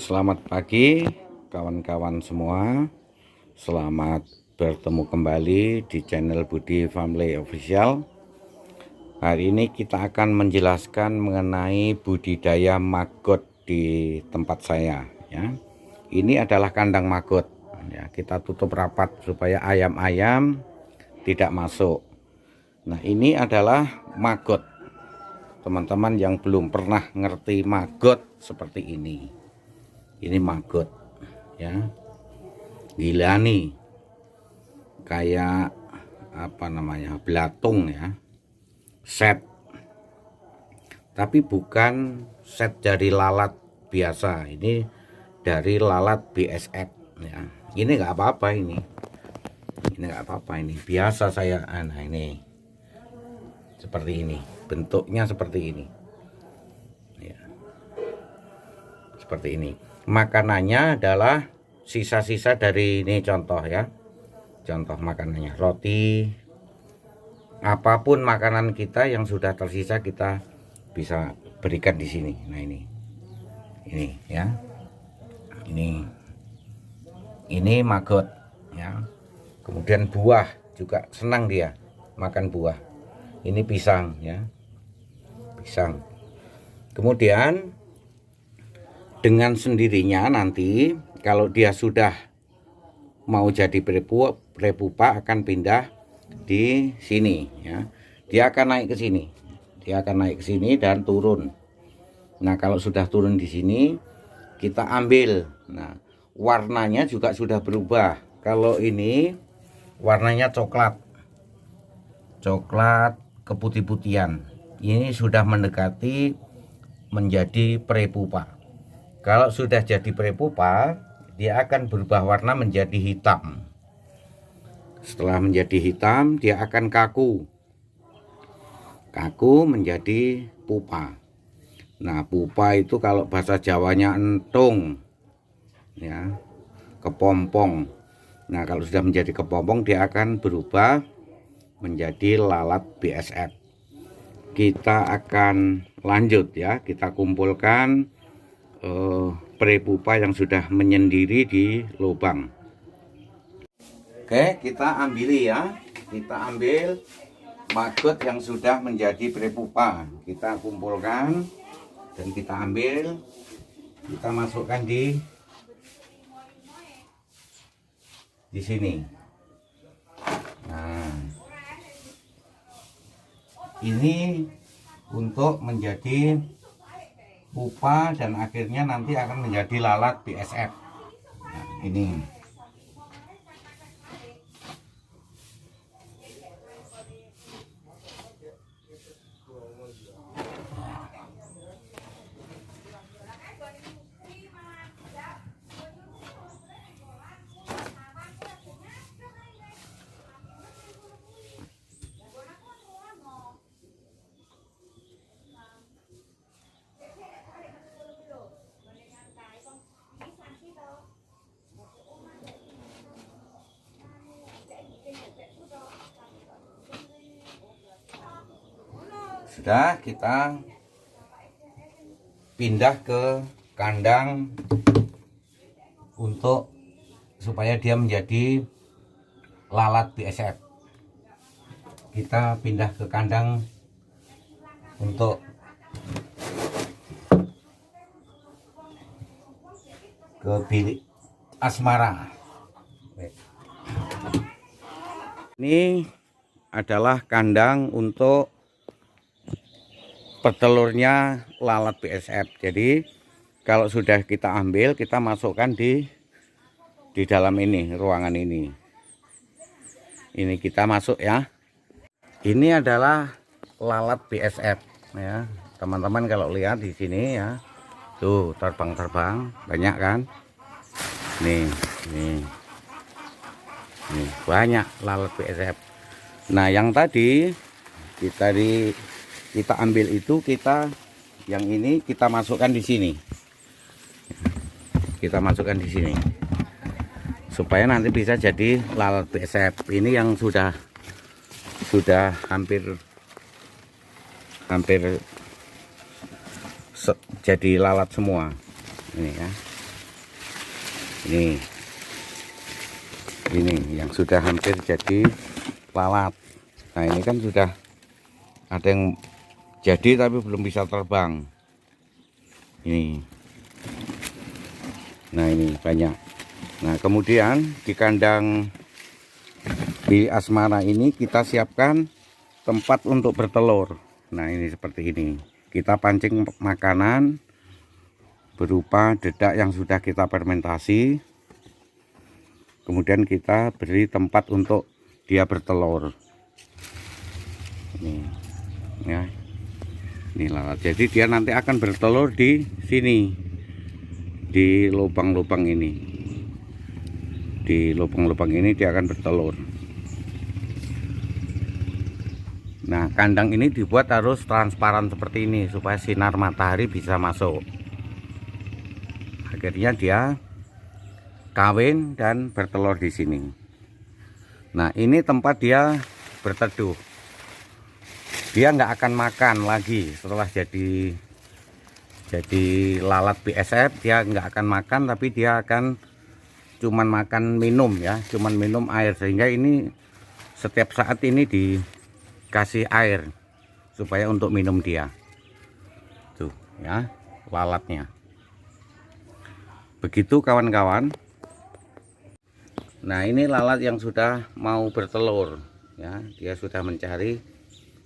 Selamat pagi kawan-kawan semua. Selamat bertemu kembali di channel Budi Family Official. Hari ini kita akan menjelaskan mengenai budidaya maggot di tempat saya ya. Ini adalah kandang maggot ya, kita tutup rapat supaya ayam-ayam tidak masuk. Nah, ini adalah maggot. Teman-teman yang belum pernah ngerti maggot seperti ini maggot ya, gila nih, kayak apa namanya, belatung ya, set, tapi bukan set dari lalat biasa, ini dari lalat BSF ya. Ini nggak apa-apa, ini nggak apa-apa, ini biasa saya. Nah, ini seperti ini bentuknya, seperti ini ya, seperti ini. Makanannya adalah sisa-sisa dari ini, contoh ya, contoh makanannya roti, apapun makanan kita yang sudah tersisa kita bisa berikan di sini. Nah, ini ya, ini maggot ya. Kemudian buah juga senang dia makan buah. Ini pisang ya, pisang. Kemudian dengan sendirinya nanti kalau dia sudah mau jadi prepupa akan pindah di sini ya. Dia akan naik ke sini. Dia akan naik ke sini dan turun. Nah, kalau sudah turun di sini kita ambil. Nah, warnanya juga sudah berubah. Kalau ini warnanya coklat. Coklat keputih-putihan. Ini sudah mendekati menjadi prepupa. Kalau sudah jadi prepupa, dia akan berubah warna menjadi hitam. Setelah menjadi hitam, dia akan kaku. Kaku menjadi pupa. Nah, pupa itu kalau bahasa Jawanya entung. Ya, kepompong. Nah, kalau sudah menjadi kepompong, dia akan berubah menjadi lalat BSF. Kita akan lanjut ya, kita kumpulkan prepupa yang sudah menyendiri di lubang. Oke, kita ambil ya, kita ambil maggot yang sudah menjadi prepupa, kita kumpulkan dan kita ambil, kita masukkan di sini. Nah, ini untuk menjadi pupa dan akhirnya nanti akan menjadi lalat BSF. Nah, ini sudah, kita pindah ke kandang untuk supaya dia menjadi lalat BSF. Kita pindah ke kandang untuk ke bilik asmara. Ini adalah kandang untuk petelurnya lalat BSF. Jadi kalau sudah kita ambil, kita masukkan di dalam ini, ruangan ini. Ini kita masuk ya. Ini adalah lalat BSF ya. Teman-teman kalau lihat di sini ya. Tuh, terbang-terbang banyak kan? Nih banyak lalat BSF. Nah, yang tadi kita ambil itu, yang ini kita masukkan di sini. Kita masukkan di sini supaya nanti bisa jadi lalat BSF. Ini yang sudah hampir jadi lalat semua Ini ya. Ini yang sudah hampir jadi lalat. Nah ini kan sudah ada yang jadi tapi belum bisa terbang. Ini. Nah ini banyak. Nah kemudian di kandang di asmara ini kita siapkan tempat untuk bertelur. Nah ini seperti ini. Kita pancing makanan berupa dedak yang sudah kita fermentasi. Kemudian kita beri tempat untuk dia bertelur. Ini ya. Ini lalat. Jadi dia nanti akan bertelur di sini. Di lubang-lubang ini. Di lubang-lubang ini dia akan bertelur. Nah, kandang ini dibuat harus transparan seperti ini supaya sinar matahari bisa masuk. Akhirnya dia kawin dan bertelur di sini. Nah, ini tempat dia berteduh. Dia nggak akan makan lagi setelah jadi lalat BSF. Dia nggak akan makan, tapi dia akan cuman makan minum ya, cuman minum air, sehingga ini setiap saat ini dikasih air supaya untuk minum dia. Tuh ya, lalatnya. Begitu kawan-kawan. Nah, ini lalat yang sudah mau bertelur ya, dia sudah mencari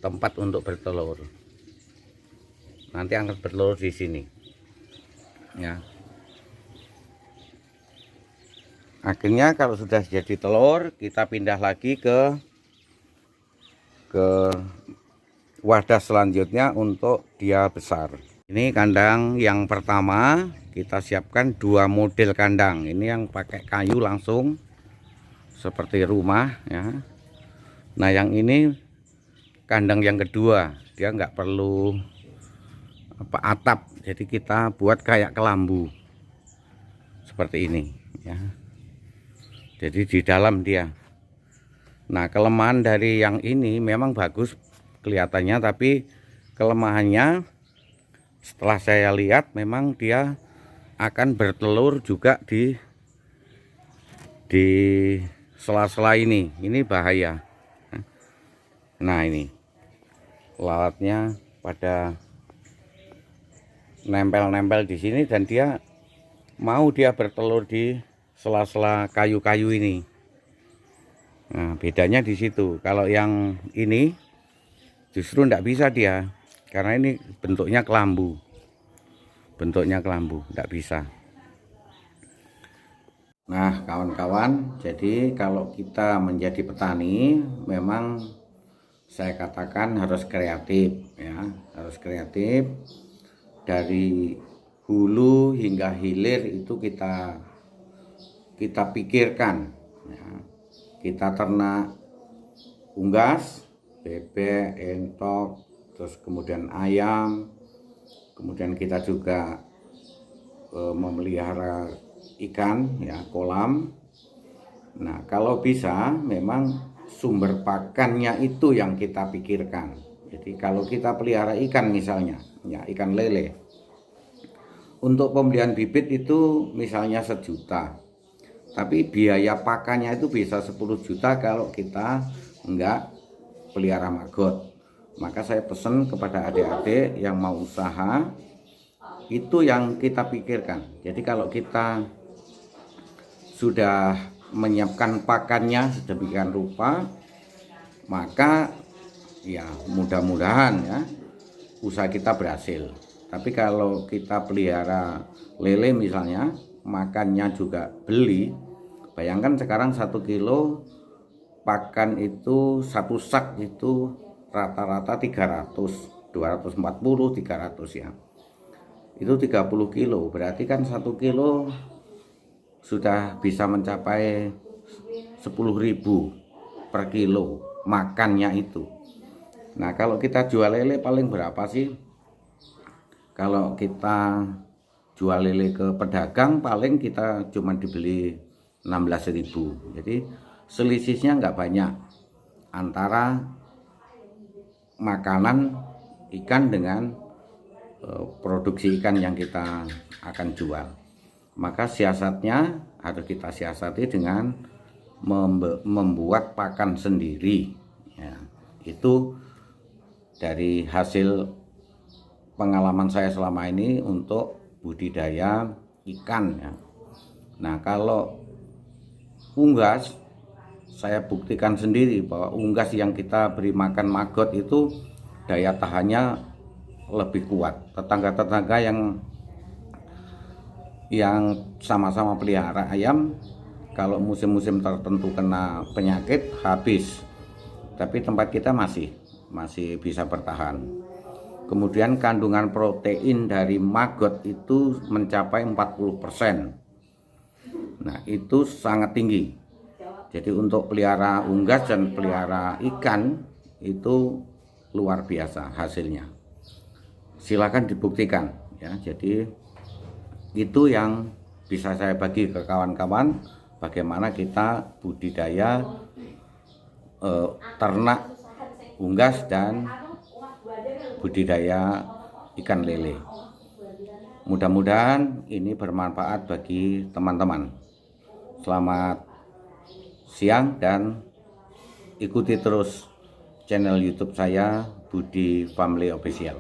tempat untuk bertelur. Nanti akan bertelur di sini. Ya. Akhirnya kalau sudah jadi telur, kita pindah lagi ke wadah selanjutnya untuk dia besar. Ini kandang yang pertama, kita siapkan 2 model kandang. Ini yang pakai kayu langsung seperti rumah ya. Nah, yang ini kandang yang kedua, dia nggak perlu atap, jadi kita buat kayak kelambu seperti ini ya. Jadi di dalam dia. Nah, kelemahan dari yang ini memang bagus kelihatannya, tapi kelemahannya setelah saya lihat memang dia akan bertelur juga di sela-sela ini. Ini bahaya. Nah, ini lalatnya pada nempel-nempel di sini, dan dia mau dia bertelur di sela-sela kayu-kayu ini. Nah, bedanya di situ. Kalau yang ini justru tidak bisa dia, karena ini bentuknya kelambu. Bentuknya kelambu, tidak bisa. Nah, kawan-kawan, jadi kalau kita menjadi petani memang saya katakan harus kreatif ya, harus kreatif. Dari hulu hingga hilir itu kita pikirkan ya. Kita ternak unggas, bebek, entok, terus kemudian ayam, kemudian kita juga memelihara ikan ya, kolam. Nah, kalau bisa memang sumber pakannya itu yang kita pikirkan. Jadi kalau kita pelihara ikan misalnya ya, ikan lele, untuk pembelian bibit itu misalnya 1 juta, tapi biaya pakannya itu bisa 10 juta kalau kita enggak pelihara maggot. Maka saya pesan kepada adik-adik yang mau usaha, itu yang kita pikirkan. Jadi kalau kita sudah menyiapkan pakannya sedemikian rupa, maka ya mudah-mudahan ya usaha kita berhasil. Tapi kalau kita pelihara lele misalnya, makannya juga beli, bayangkan sekarang 1 kilo pakan itu, 1 sak itu rata-rata 300, 240, 300 ya. Itu 30 kilo, berarti kan 1 kilo sudah bisa mencapai 10.000 per kilo makannya itu. Nah, kalau kita jual lele paling berapa sih? Kalau kita jual lele ke pedagang paling kita cuma dibeli 16.000. Jadi selisihnya nggak banyak antara makanan ikan dengan produksi ikan yang kita akan jual. Maka siasatnya harus kita siasati dengan membuat pakan sendiri ya. Itu dari hasil pengalaman saya selama ini untuk budidaya ikan ya. Nah, kalau unggas, saya buktikan sendiri bahwa unggas yang kita beri makan maggot itu daya tahannya lebih kuat. Tetangga-tetangga yang sama-sama pelihara ayam, kalau musim-musim tertentu kena penyakit habis, tapi tempat kita masih bisa bertahan. Kemudian kandungan protein dari maggot itu mencapai 40%. Nah, itu sangat tinggi. Jadi untuk pelihara unggas dan pelihara ikan itu luar biasa hasilnya. Silakan dibuktikan ya. Jadi itu yang bisa saya bagi ke kawan-kawan, bagaimana kita budidaya ternak unggas dan budidaya ikan lele. Mudah-mudahan ini bermanfaat bagi teman-teman. Selamat siang dan ikuti terus channel YouTube saya, Budi Family Official.